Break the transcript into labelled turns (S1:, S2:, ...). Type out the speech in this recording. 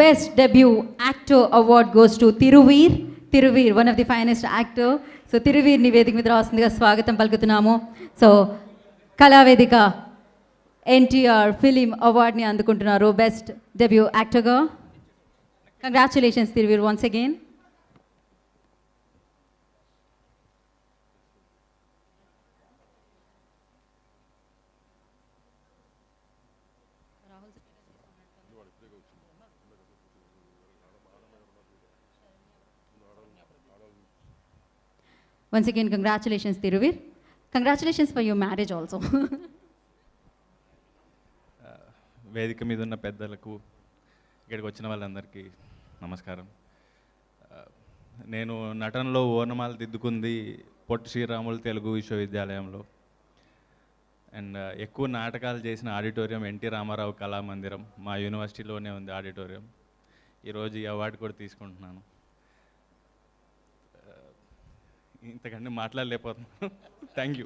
S1: Best Debut Actor Award goes to Thiruveer. Thiruveer, one of the finest actor. So Thiruveer ని వేదిక మీద రాస్తుందిగా స్వాగతం పలుకుతున్నాము. సో కళావేదిక ఎన్టీఆర్ ఫిలిం అవార్డ్ని అందుకుంటున్నారు బెస్ట్ డెబ్యూ యాక్టర్గా. Congratulations Thiruveer once again. Once again, congratulations, Thiruveer. Congratulations for your marriage also.
S2: వేదిక మీద ఉన్న పెద్దలకు, ఇక్కడికి వచ్చిన వాళ్ళందరికీ నమస్కారం. నేను నటనలో ఓనమాలు దిద్దుకుంది పొట్టి శ్రీరాములు తెలుగు విశ్వవిద్యాలయంలో. అండ్ ఎక్కువ నాటకాలు చేసిన ఆడిటోరియం ఎన్టీ రామారావు కళామందిరం, మా యూనివర్సిటీలోనే ఉంది ఆడిటోరియం. ఈరోజు ఈ అవార్డు కూడా తీసుకుంటున్నాను. ఇంతకంటే మాట్లాడలేకపోతున్నాను. Thank you.